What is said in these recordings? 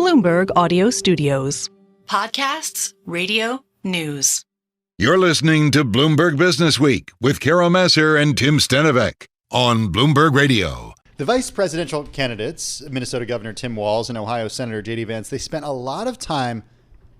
Bloomberg Audio Studios. Podcasts, radio, news. You're listening to Bloomberg Businessweek with Massar and Tim Stenovec on Bloomberg Radio. The vice presidential candidates, Minnesota Governor Tim Walz and Ohio Senator J.D. Vance, they spent a lot of time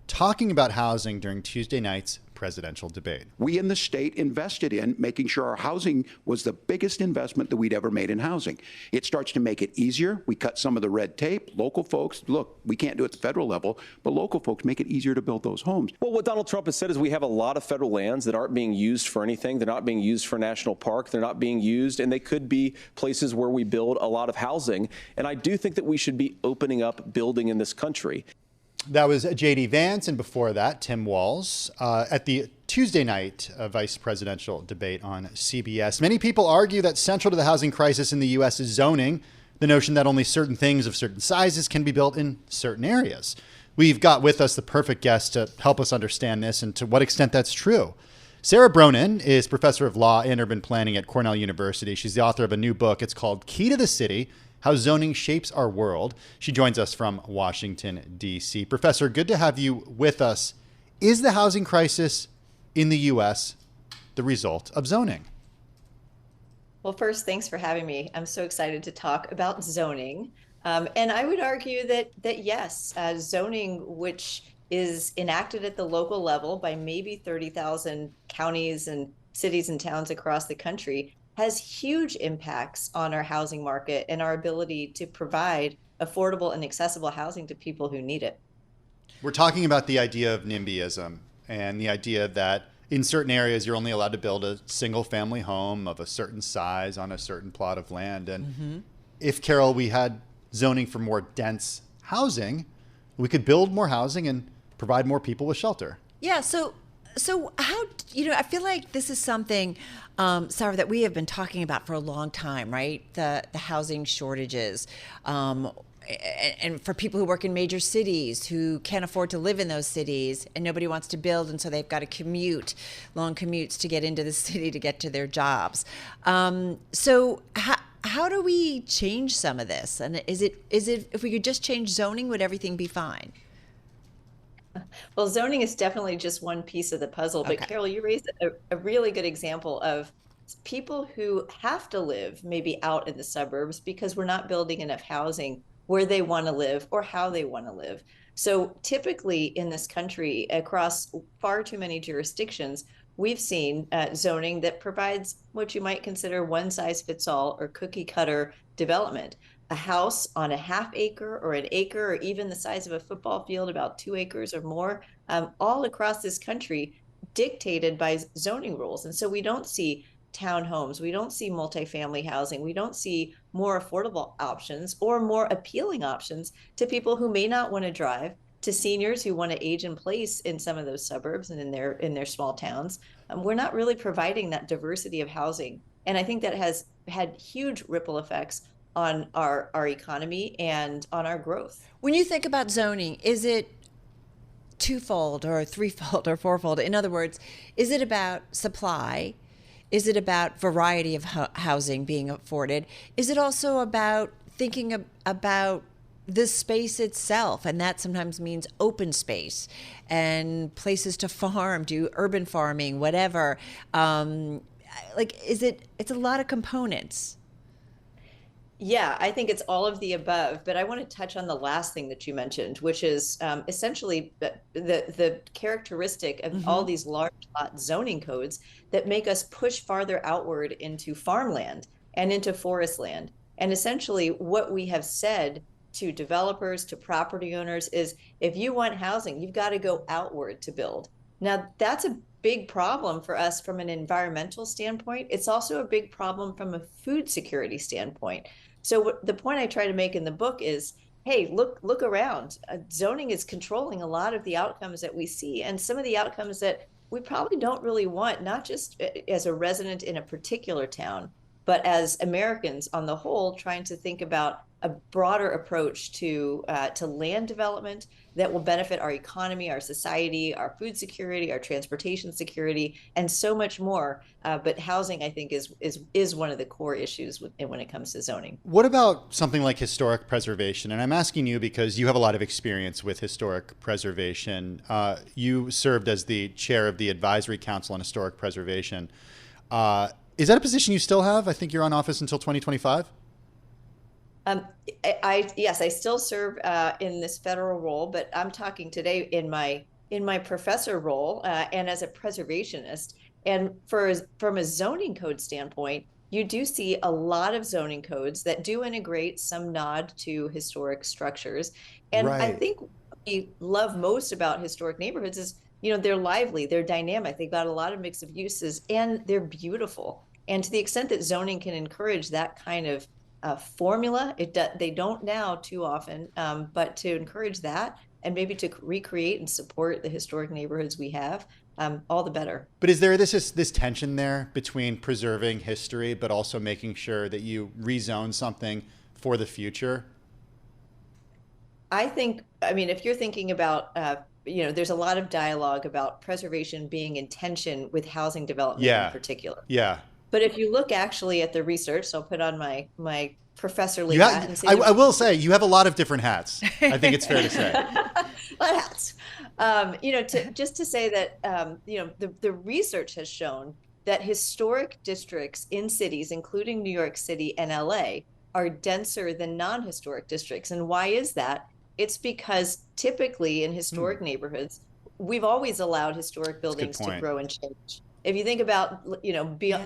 talking about housing during Tuesday night's presidential debate. We in the state invested in making sure our housing was the biggest investment that we'd ever made in housing. It starts to make it easier. We cut some of the red tape. Local folks, look, we can't do it at the federal level, but local folks make it easier to build those homes. Well, what Donald Trump has said is we have a lot of federal lands that aren't being used for anything. They're not being used for national park. They're not being used, and they could be places where we build a lot of housing. And I do think that we should be opening up building in this country. That was J.D. Vance, and before that, Tim Walz at the Tuesday night vice presidential debate on CBS. Many people argue that central to the housing crisis in the U.S. is zoning, the notion that only certain things of certain sizes can be built in certain areas. We've got with us the perfect guest to help us understand this and to what extent that's true. Sara Bronin is professor of law and urban planning at Cornell University. She's the author of a new book. It's called Key to the City: How Zoning Shapes Our World. She joins us from Washington, D.C. Professor, good to have you with us. Is the housing crisis in the U.S. the result of zoning? Well, first, thanks for having me. I'm so excited to talk about zoning. And I would argue that yes, zoning, which is enacted at the local level by maybe 30,000 counties and cities and towns across the country, has huge impacts on our housing market and our ability to provide affordable and accessible housing to people who need it. We're talking about the idea of NIMBYism and the idea that in certain areas you're only allowed to build a single family home of a certain size on a certain plot of land. And if, Carol, we had zoning for more dense housing, we could build more housing and provide more people with shelter. Yeah, so how, I feel like this is something, Sara, that we have been talking about for a long time, right? The housing shortages. And for people who work in major cities who can't afford to live in those cities and nobody wants to build, and so they've got to commute, long commutes to get into the city to get to their jobs. So how do we change some of this? And is it if we could just change zoning, would everything be fine? Well, zoning is definitely just one piece of the puzzle. But Carol, you raised a really good example of people who have to live maybe out in the suburbs because we're not building enough housing where they want to live or how they want to live. So typically in this country, across far too many jurisdictions, we've seen zoning that provides what you might consider one size fits all or cookie cutter development. A house on a half acre or an acre or even the size of a football field, about 2 acres or more, all across this country dictated by zoning rules. And so we don't see townhomes, we don't see multifamily housing, we don't see more affordable options or more appealing options to people who may not want to drive, to seniors who want to age in place in some of those suburbs and in their small towns. We're not really providing that diversity of housing. And I think that has had huge ripple effects on our economy and on our growth. When you think about zoning, is it twofold or threefold or fourfold? In other words, is it about supply? Is it about variety of housing being afforded? Is it also about thinking about the space itself? And that sometimes means open space and places to farm, do urban farming, whatever. It's a lot of components. Yeah, I think it's all of the above, but I want to touch on the last thing that you mentioned, which is essentially the characteristic of all these large lot zoning codes that make us push farther outward into farmland and into forest land. And essentially what we have said to developers, to property owners is, if you want housing, you've got to go outward to build. Now, that's a big problem for us from an environmental standpoint. It's also a big problem from a food security standpoint. So the point I try to make in the book is, hey, look around. Zoning is controlling a lot of the outcomes that we see, and some of the outcomes that we probably don't really want, not just as a resident in a particular town, but as Americans on the whole, trying to think about a broader approach to land development that will benefit our economy, our society, our food security, our transportation security, and so much more. But housing, I think, is one of the core issues when it comes to zoning. What about something like historic preservation? And I'm asking you because you have a lot of experience with historic preservation. You served as the chair of the Advisory Council on Historic Preservation. Is that a position you still have? I think you're on office until 2025. Yes, I still serve in this federal role, but I'm talking today in my professor role and as a preservationist. And from a zoning code standpoint, you do see a lot of zoning codes that do integrate some nod to historic structures. And Right. I think what we love most about historic neighborhoods is, they're lively, they're dynamic, they've got a lot of mix of uses, and they're beautiful. And to the extent that zoning can encourage that kind of formula, they don't now too often, but to encourage that and maybe to recreate and support the historic neighborhoods we have, all the better. But is there this tension there between preserving history, but also making sure that you rezone something for the future? I mean, if you're thinking about, there's a lot of dialogue about preservation being in tension with housing development in particular. Yeah. But if you look actually at the research, so I'll put on my professorly hat and say, I will say you have a lot of different hats. I think it's fair to say. A lot of hats. Just to say that, the research has shown that historic districts in cities, including New York City and LA, are denser than non-historic districts. And why is that? It's because typically in historic neighborhoods, we've always allowed historic buildings to grow and change. If you think about,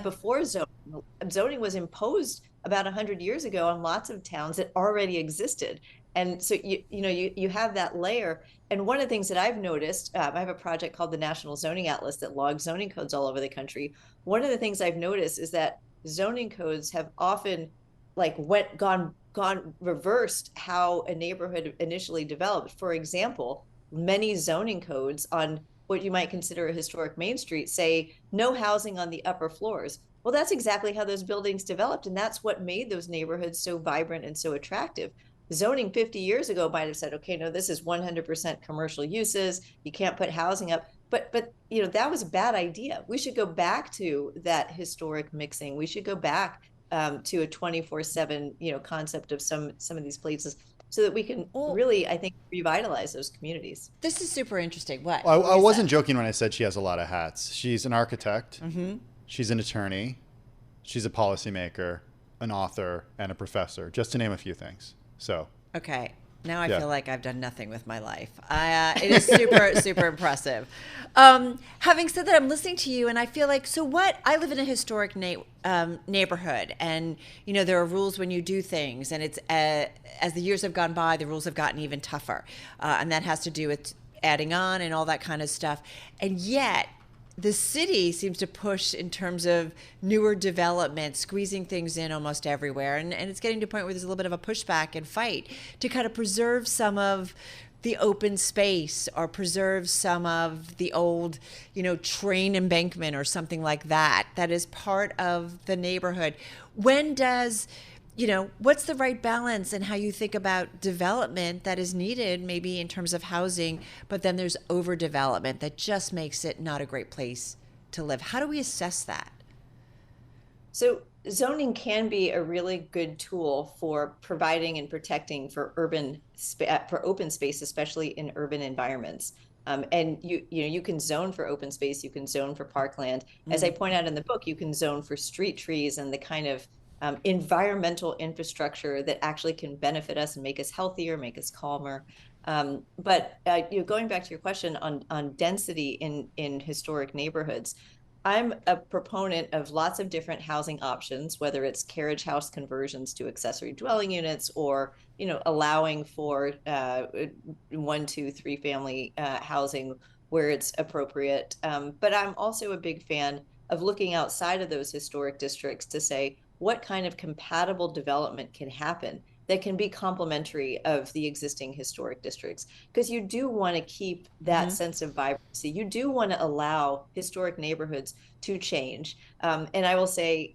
before zoning was imposed about 100 years ago on lots of towns that already existed. And so, you have that layer. And one of the things that I've noticed, I have a project called the National Zoning Atlas that logs zoning codes all over the country. One of the things I've noticed is that zoning codes have often gone reversed how a neighborhood initially developed. For example, many zoning codes on what you might consider a historic Main Street say no housing on the upper floors. Well, that's exactly how those buildings developed, and that's what made those neighborhoods so vibrant and so attractive. Zoning 50 years ago might have said, okay, no, this is 100% commercial uses. You can't put housing up. But that was a bad idea. We should go back to that historic mixing. We should go back to a 24/7 concept of some of these places, so that we can really, I think, revitalize those communities. This is super interesting. What? I wasn't joking when I said she has a lot of hats. She's an architect. Mm-hmm. She's an attorney. She's a policymaker, an author, and a professor, just to name a few things. So. Okay. Now I feel like I've done nothing with my life. It is super, super impressive. Having said that, I'm listening to you and I feel like, I live in a historic neighborhood, and, there are rules when you do things, and it's, as the years have gone by, the rules have gotten even tougher. And that has to do with adding on and all that kind of stuff. And yet, the city seems to push in terms of newer development, squeezing things in almost everywhere. And it's getting to a point where there's a little bit of a pushback and fight to kind of preserve some of the open space or preserve some of the old, train embankment or something like that is part of the neighborhood. When does... what's the right balance in how you think about development that is needed, maybe in terms of housing, but then there's overdevelopment that just makes it not a great place to live? How do we assess that? So zoning can be a really good tool for providing and protecting for open space, especially in urban environments. And you can zone for open space, you can zone for parkland. As I point out in the book, you can zone for street trees and the kind of environmental infrastructure that actually can benefit us and make us healthier, make us calmer. But going back to your question on density in historic neighborhoods, I'm a proponent of lots of different housing options, whether it's carriage house conversions to accessory dwelling units or, allowing for 1, 2, 3 family housing where it's appropriate. But I'm also a big fan of looking outside of those historic districts to say, what kind of compatible development can happen that can be complementary of the existing historic districts, because you do want to keep that sense of vibrancy. You do want to allow historic neighborhoods to change. And I will say,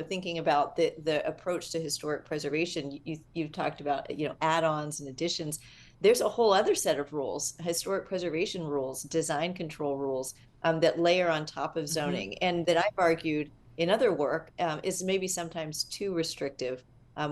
thinking about the approach to historic preservation, you've talked about, add-ons and additions. There's a whole other set of rules, historic preservation rules, design control rules, that layer on top of zoning, and that I've argued in other work is maybe sometimes too restrictive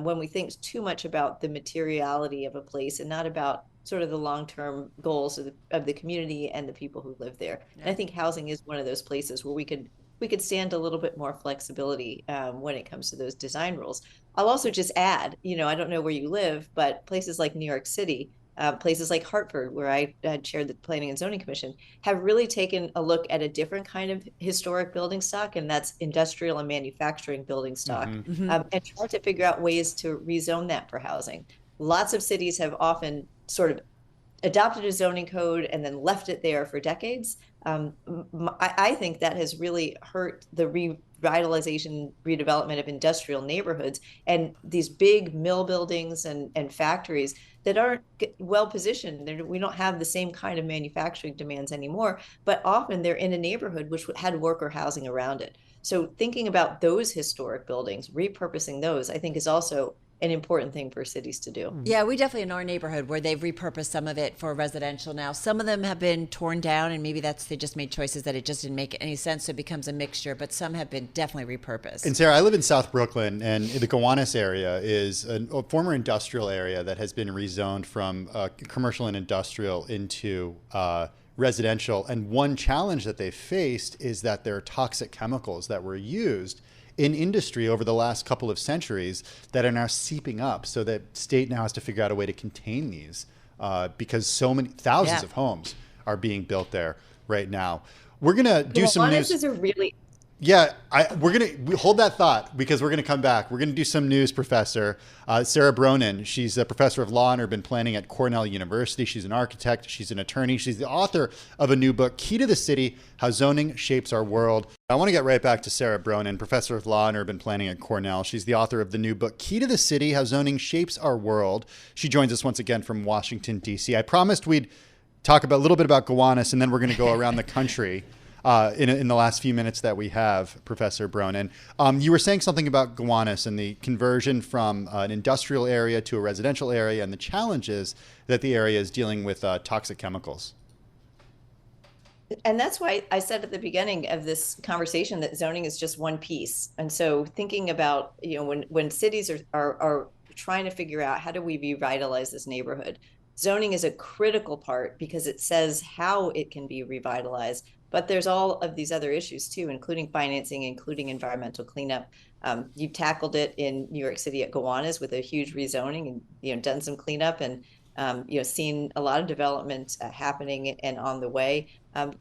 when we think too much about the materiality of a place and not about sort of the long-term goals of the community and the people who live there. Yeah. And I think housing is one of those places where we could stand a little bit more flexibility when it comes to those design rules. I'll also just add, I don't know where you live, but places like New York City, places like Hartford, where I chaired the Planning and Zoning Commission, have really taken a look at a different kind of historic building stock, and that's industrial and manufacturing building stock, and try to figure out ways to rezone that for housing. Lots of cities have often sort of adopted a zoning code and then left it there for decades. I think that has really hurt the revitalization, redevelopment of industrial neighborhoods and these big mill buildings and factories that aren't well positioned. We don't have the same kind of manufacturing demands anymore, but often they're in a neighborhood which had worker housing around it. So thinking about those historic buildings, repurposing those, I think is also an important thing for cities to do. Yeah, we definitely in our neighborhood where they've repurposed some of it for residential now. Some of them have been torn down, and maybe they just made choices that it just didn't make any sense, so it becomes a mixture, but some have been definitely repurposed. And Sarah, I live in South Brooklyn, and the Gowanus area is a former industrial area that has been rezoned from commercial and industrial into residential. And one challenge that they've faced is that there are toxic chemicals that were used in industry over the last couple of centuries that are now seeping up, so that state now has to figure out a way to contain these because so many thousands of homes are being built there right now. We're gonna do some news. Is a really we're gonna hold that thought because we're gonna come back. We're gonna do some news, Professor Sara Bronin. She's a professor of law and urban planning at Cornell University. She's an architect. She's an attorney. She's the author of a new book, Key to the City: How Zoning Shapes Our World. I want to get right back to Sara Bronin, professor of law and urban planning at Cornell. She's the author of the new book, Key to the City: How Zoning Shapes Our World. She joins us once again from Washington, D.C. I promised we'd talk a little bit about Gowanus, and then we're going to go around the country. In the last few minutes that we have, Professor Bronin. You were saying something about Gowanus and the conversion from an industrial area to a residential area and the challenges that the area is dealing with toxic chemicals. And that's why I said at the beginning of this conversation that zoning is just one piece. And so thinking about, when cities are trying to figure out how do we revitalize this neighborhood, zoning is a critical part because it says how it can be revitalized. But there's all of these other issues too, including financing, including environmental cleanup. You've tackled it in New York City at Gowanus with a huge rezoning and done some cleanup and seen a lot of development happening and on the way.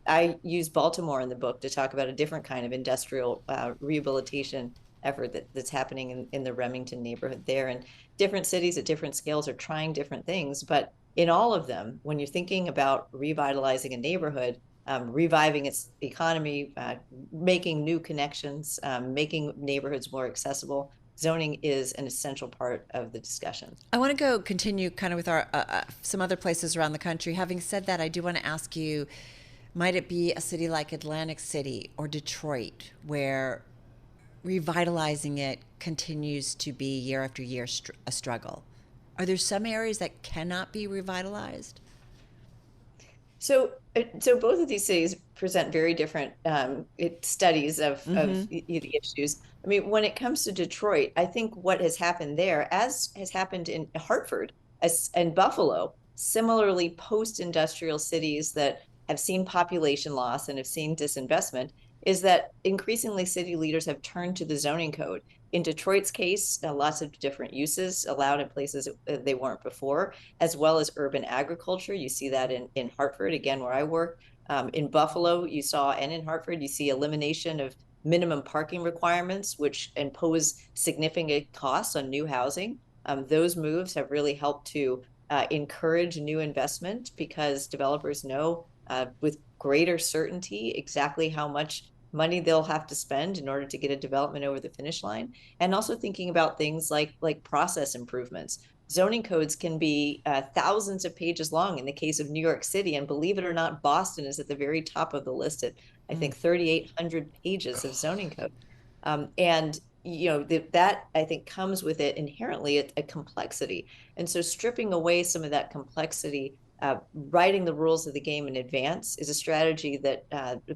I use Baltimore in the book to talk about a different kind of industrial rehabilitation effort that's happening in the Remington neighborhood there. And different cities at different scales are trying different things. But in all of them, when you're thinking about revitalizing a neighborhood, reviving its economy, making new connections, making neighborhoods more accessible, zoning is an essential part of the discussion. I want to continue kind of with our some other places around the country. Having said that, I do want to ask you, might it be a city like Atlantic City or Detroit where revitalizing it continues to be year after year a struggle? Are there some areas that cannot be revitalized? So both of these cities present very different studies of the issues. I mean, when it comes to Detroit, I think what has happened there, as has happened in Hartford and Buffalo, similarly post-industrial cities that have seen population loss and have seen disinvestment, is that increasingly city leaders have turned to the zoning code. In Detroit's case, lots of different uses allowed in places they weren't before, as well as urban agriculture. You see that in Hartford, again, where I work. In Buffalo, you saw, and in Hartford, you see elimination of minimum parking requirements, which impose significant costs on new housing. Those moves have really helped to encourage new investment because developers know with greater certainty exactly how much money they'll have to spend in order to get a development over the finish line. And also thinking about things like process improvements. zoning codes can be thousands of pages long in the case of New York City. And believe it or not, Boston is at the very top of the list at, I think, 3,800 pages of zoning code. And that I think comes with it inherently a complexity. And so stripping away some of that complexity, writing the rules of the game in advance is a strategy that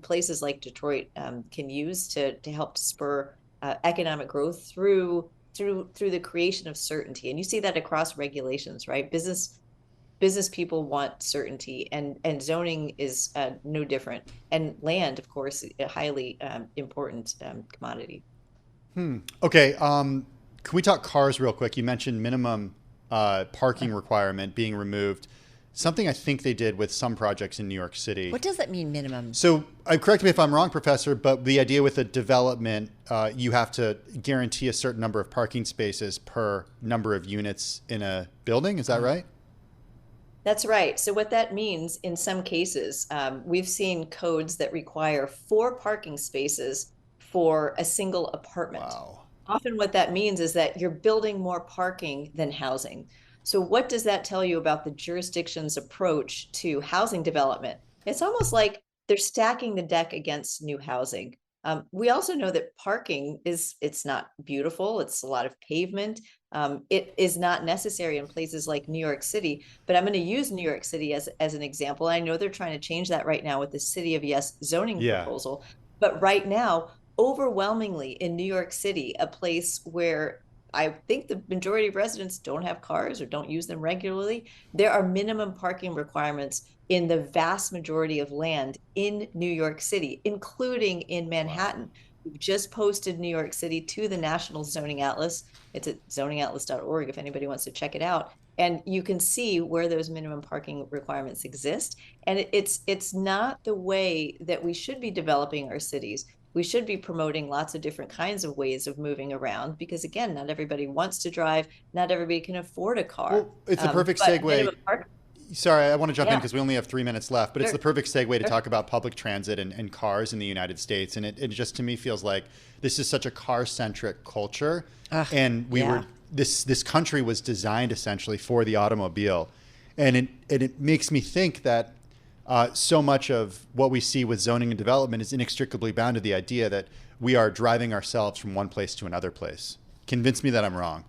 places like Detroit can use to help spur economic growth through the creation of certainty. And you see that across regulations, right? Business people want certainty, and zoning is no different. And land, of course, a highly important commodity. Okay. Can we talk cars real quick? You mentioned minimum parking requirement being removed. Something I think they did with some projects in New York City. What does that mean, minimum? So correct me if I'm wrong, Professor, but the idea with a development, you have to guarantee a certain number of parking spaces per number of units in a building. Is that right? That's right. So what that means in some cases, we've seen codes that require 4 parking spaces for a single apartment. Wow. Often what that means is that you're building more parking than housing. So what does that tell you about the jurisdiction's approach to housing development? It's almost like they're stacking the deck against new housing. We also know that parking it's not beautiful. It's a lot of pavement. It is not necessary in places like New York City, but I'm going to use New York City as an example. I know they're trying to change that right now with the City of Yes zoning proposal. But right now, overwhelmingly in New York City, a place where I think the majority of residents don't have cars or don't use them regularly, there are minimum parking requirements in the vast majority of land in New York City, including in Manhattan. Wow. We've just posted New York City to the National Zoning Atlas. It's at zoningatlas.org if anybody wants to check it out. And you can see where those minimum parking requirements exist. And it's not the way that we should be developing our cities. We should be promoting lots of different kinds of ways of moving around because, again, not everybody wants to drive. Not everybody can afford a car. Well, it's a perfect segue. Sorry, I want to jump in because we only have 3 minutes left, but it's the perfect segue to talk about public transit and cars in the United States. And it just, to me, feels like this is such a car-centric culture. And this country was designed essentially for the automobile. And it makes me think that so much of what we see with zoning and development is inextricably bound to the idea that we are driving ourselves from one place to another place. Convince me that I'm wrong.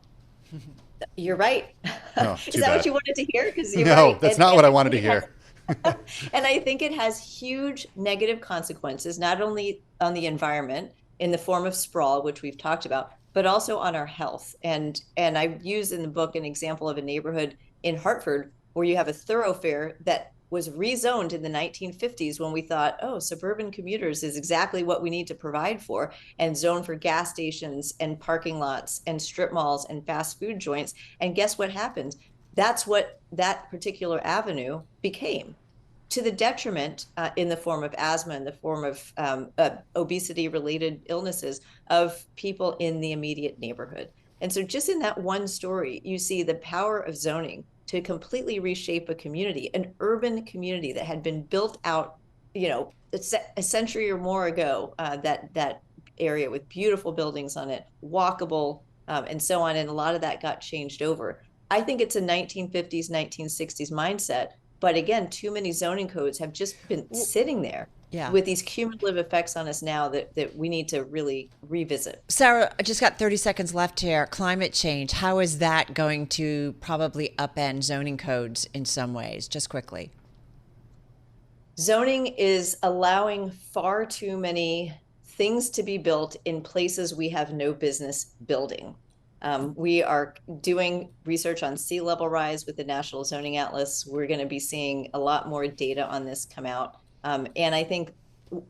You're right. No, is that what you wanted to hear? No, that's not what I wanted to hear. And I think it has huge negative consequences, not only on the environment in the form of sprawl, which we've talked about, but also on our health. And I use in the book an example of a neighborhood in Hartford where you have a thoroughfare that was rezoned in the 1950s when we thought, oh, suburban commuters is exactly what we need to provide for, and zoned for gas stations and parking lots and strip malls and fast food joints. And guess what happened? That's what that particular avenue became, to the detriment in the form of asthma, in the form of obesity-related illnesses of people in the immediate neighborhood. And so just in that one story, you see the power of zoning to completely reshape a community, an urban community that had been built out, a century or more ago, that area with beautiful buildings on it, walkable, and so on. And a lot of that got changed over. I think it's a 1950s, 1960s mindset. But again, too many zoning codes have just been sitting there with these cumulative effects on us now that we need to really revisit. Sara, I just got 30 seconds left here. Climate change, how is that going to probably upend zoning codes in some ways? Just quickly. Zoning is allowing far too many things to be built in places we have no business building. We are doing research on sea level rise with the National Zoning Atlas. We're going to be seeing a lot more data on this come out. And I think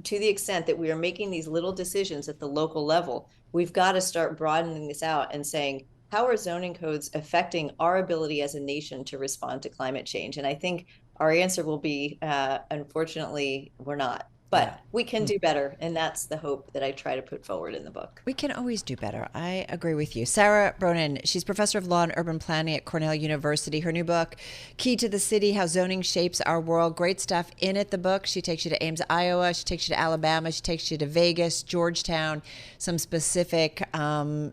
to the extent that we are making these little decisions at the local level, we've got to start broadening this out and saying, how are zoning codes affecting our ability as a nation to respond to climate change? And I think our answer will be, unfortunately, we're not. But we can do better, and that's the hope that I try to put forward in the book. We can always do better. I agree with you. Sara Bronin, she's professor of law and urban planning at Cornell University. Her new book, Key to the City, How Zoning Shapes Our World. Great stuff in it, the book. She takes you to Ames, Iowa. She takes you to Alabama. She takes you to Vegas, Georgetown, some specific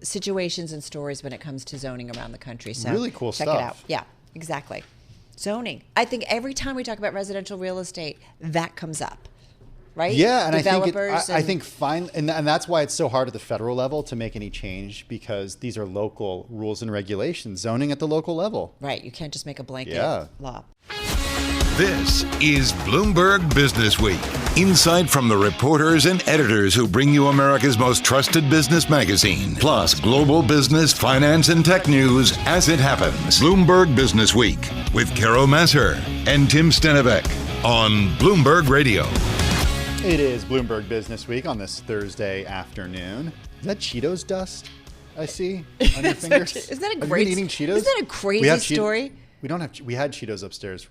situations and stories when it comes to zoning around the country. So really cool check stuff. It out. Yeah, exactly. Zoning. I think every time we talk about residential real estate, that comes up. Right? Yeah, and I think and that's why it's so hard at the federal level to make any change, because these are local rules and regulations, zoning at the local level. Right, you can't just make a blanket law. This is Bloomberg Businessweek. Insight from the reporters and editors who bring you America's most trusted business magazine, plus global business, finance, and tech news as it happens. Bloomberg Businessweek with Massar and Tim Stenovec on Bloomberg Radio. It is Bloomberg Businessweek on this Thursday afternoon. Is that Cheetos dust I see on your fingers? Isn't that a Have great? you been eating Cheetos? Isn't that a crazy story? We don't have. We had Cheetos upstairs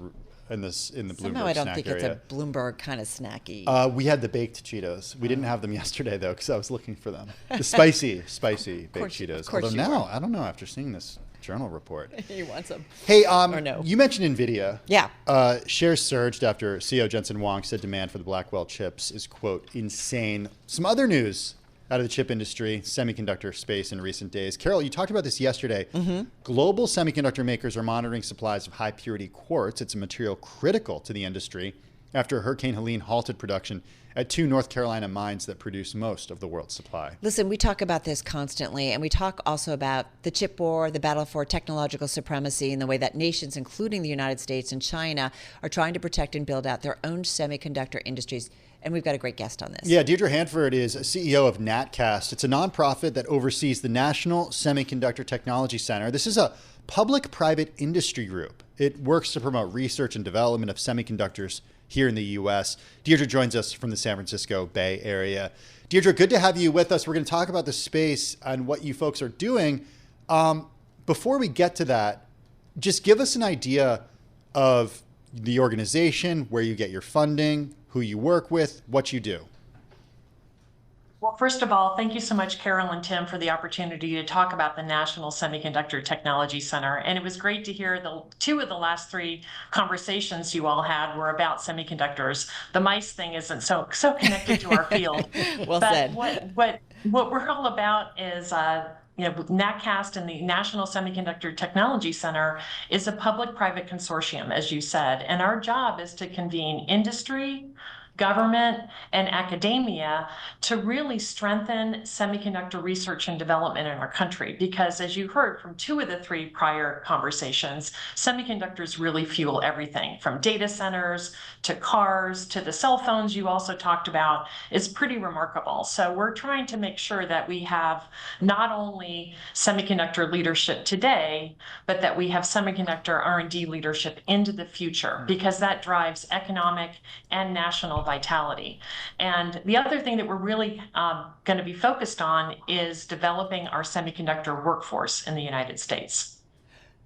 in the Bloomberg Somehow I don't snack think area. it's a Bloomberg kind of snacky. We had the baked Cheetos. We didn't have them yesterday though, because I was looking for them. The spicy baked Cheetos. Although now I don't know. After seeing this journal report, You want some? hey, no? You mentioned Nvidia. Yeah. Shares surged after CEO Jensen Huang said demand for the Blackwell chips is, quote, insane. Some other news out of the chip industry, semiconductor space in recent days. Carol, you talked about this yesterday. Mm-hmm. Global semiconductor makers are monitoring supplies of high purity quartz. It's a material critical to the industry after Hurricane Helene halted production at 2 North Carolina mines that produce most of the world's supply. Listen, we talk about this constantly, and we talk also about the chip war, the battle for technological supremacy, and the way that nations, including the United States and China, are trying to protect and build out their own semiconductor industries. And we've got a great guest on this. Yeah, Deidre Hanford is CEO of Natcast. It's a nonprofit that oversees the National Semiconductor Technology Center. This is a public-private industry group. It works to promote research and development of semiconductors here in the U.S. Deidre joins us from the San Francisco Bay Area. Deidre, good to have you with us. We're going to talk about the space and what you folks are doing. Before we get to that, just give us an idea of the organization, where you get your funding, who you work with, what you do. Well, first of all, thank you so much, Carol and Tim, for the opportunity to talk about the National Semiconductor Technology Center. And it was great to hear two of the last 3 conversations you all had were about semiconductors. The mice thing isn't so connected to our field. Well but said. What we're all about is Natcast and the National Semiconductor Technology Center is a public-private consortium, as you said, and our job is to convene industry, government, and academia to really strengthen semiconductor research and development in our country. Because as you heard from 2 of the 3 prior conversations, semiconductors really fuel everything from data centers to cars to the cell phones you also talked about. It's pretty remarkable. So we're trying to make sure that we have not only semiconductor leadership today, but that we have semiconductor R&D leadership into the future, because that drives economic and national vitality. And the other thing that we're really going to be focused on is developing our semiconductor workforce in the United States.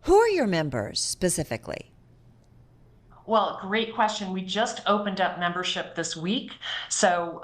Who are your members specifically? Well, great question. We just opened up membership this week. So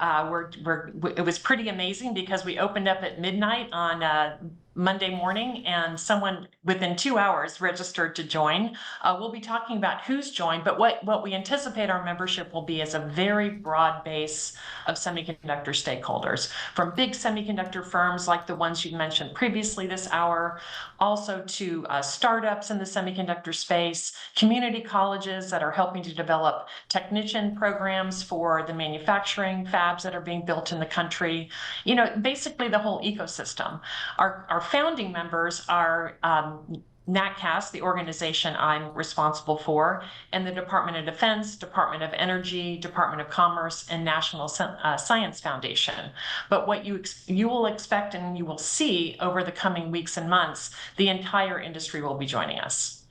it was pretty amazing, because we opened up at midnight on Monday morning, and someone within 2 hours registered to join. We'll be talking about who's joined, but what we anticipate our membership will be is a very broad base of semiconductor stakeholders, from big semiconductor firms like the ones you mentioned previously this hour, also to startups in the semiconductor space, community colleges that are helping to develop technician programs for the manufacturing fabs that are being built in the country. Basically the whole ecosystem. Our founding members are Natcast, the organization I'm responsible for, and the Department of Defense, Department of Energy, Department of Commerce, and National Science Foundation. But what you will expect and you will see over the coming weeks and months, the entire industry will be joining us.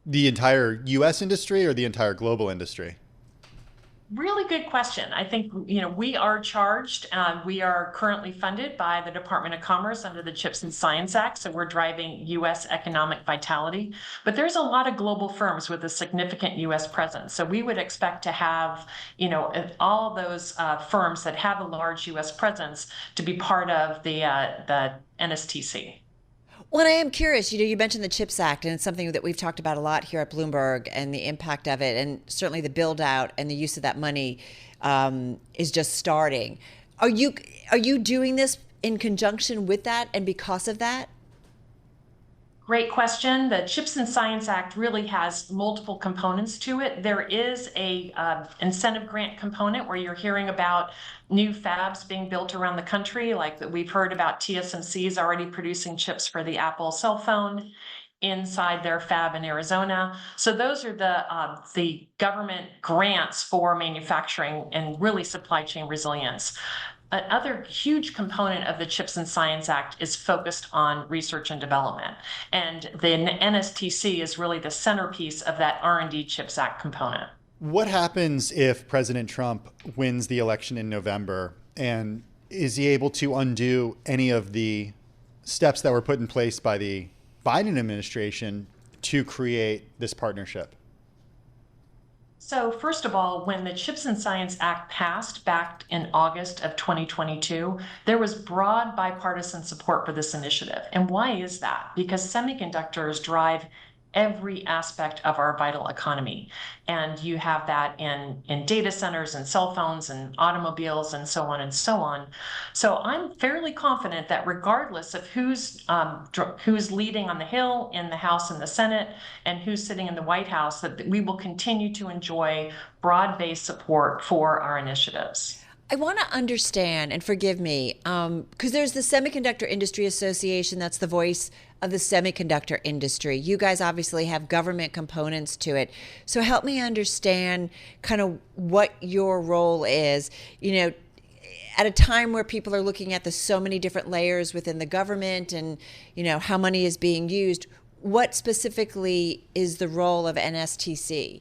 The entire U.S. industry or the entire global industry? Really good question. I think, we are charged. We are currently funded by the Department of Commerce under the CHIPS and Science Act. So we're driving U.S. economic vitality. But there's a lot of global firms with a significant U.S. presence. So we would expect to have, all those firms that have a large U.S. presence to be part of the NSTC. Well, I am curious, you mentioned the CHIPS Act, and it's something that we've talked about a lot here at Bloomberg and the impact of it, and certainly the build out and the use of that money is just starting. Are you doing this in conjunction with that and because of that? Great question. The CHIPS and Science Act really has multiple components to it. There is a incentive grant component where you're hearing about new fabs being built around the country, like that we've heard about TSMC's already producing chips for the Apple cell phone inside their fab in Arizona. So those are the government grants for manufacturing and really supply chain resilience. Another huge component of the CHIPS and Science Act is focused on research and development. And the NSTC is really the centerpiece of that R&D CHIPS Act component. What happens if President Trump wins the election in November? And is he able to undo any of the steps that were put in place by the Biden administration to create this partnership? So first of all, when the CHIPS and Science Act passed back in August of 2022, there was broad bipartisan support for this initiative. And why is that? Because semiconductors drive every aspect of our vital economy. And you have that in data centers and cell phones and automobiles and so on and so on. So I'm fairly confident that regardless of who's leading on the Hill, in the House and the Senate, and who's sitting in the White House, that we will continue to enjoy broad-based support for our initiatives. I want to understand, and forgive me, because there's the Semiconductor Industry Association, that's the voice of the semiconductor industry. You guys obviously have government components to it. So help me understand kind of what your role is, at a time where people are looking at the so many different layers within the government and, how money is being used. What specifically is the role of NSTC?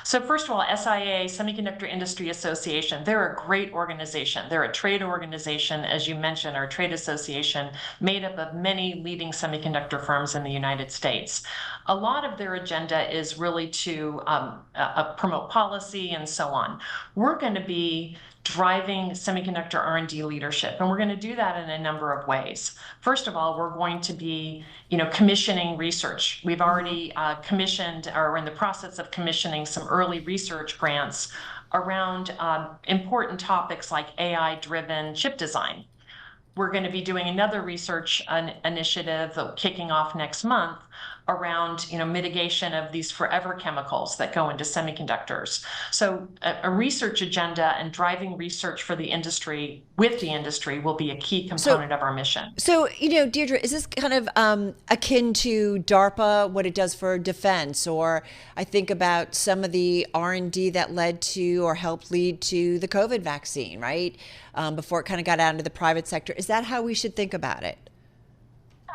So first of all, SIA, Semiconductor Industry Association, they're a great organization. They're a trade organization, as you mentioned, our trade association, made up of many leading semiconductor firms in the United States. A lot of their agenda is really to promote policy and so on. We're going to be driving semiconductor R&D leadership, and we're going to do that in a number of ways. First of all, we're going to be, commissioning research. We've already commissioned, or we're in the process of commissioning, some early research grants around important topics like AI-driven chip design. We're going to be doing another research initiative kicking off next month around mitigation of these forever chemicals that go into semiconductors. So a research agenda and driving research for the industry with the industry will be a key component of our mission. So, Deidre, is this kind of akin to DARPA, what it does for defense? Or I think about some of the R&D that led to or helped lead to the COVID vaccine, right? Before it kind of got out into the private sector. Is that how we should think about it?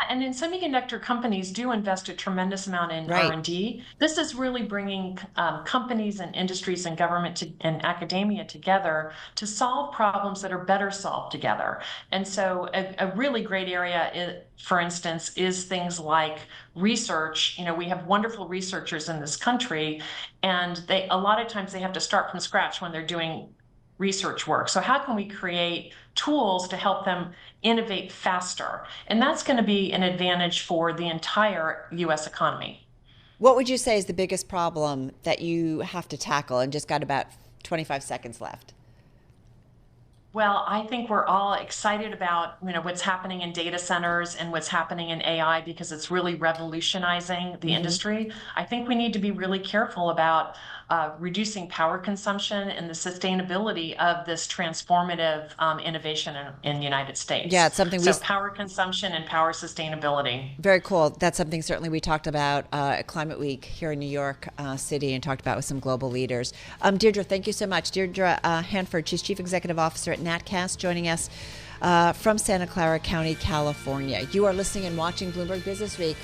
And in semiconductor companies do invest a tremendous amount in R&D. This is really bringing companies and industries and government and academia together to solve problems that are better solved together. And so a really great area, for instance, is things like research. We have wonderful researchers in this country, and a lot of times they have to start from scratch when they're doing research work. So how can we create tools to help them innovate faster? And that's going to be an advantage for the entire U.S. economy. What would you say is the biggest problem that you have to tackle? And just got about 25 seconds left. Well, I think we're all excited about what's happening in data centers and what's happening in AI, because it's really revolutionizing the industry. I think we need to be really careful about reducing power consumption and the sustainability of this transformative innovation in the United States. Yeah, it's something so power consumption and power sustainability. Very cool. That's something certainly we talked about at Climate Week here in New York City and talked about with some global leaders. Deidre, thank you so much. Deidre Hanford, she's Chief Executive Officer at Natcast, joining us from Santa Clara County, California. You are listening and watching Bloomberg Businessweek.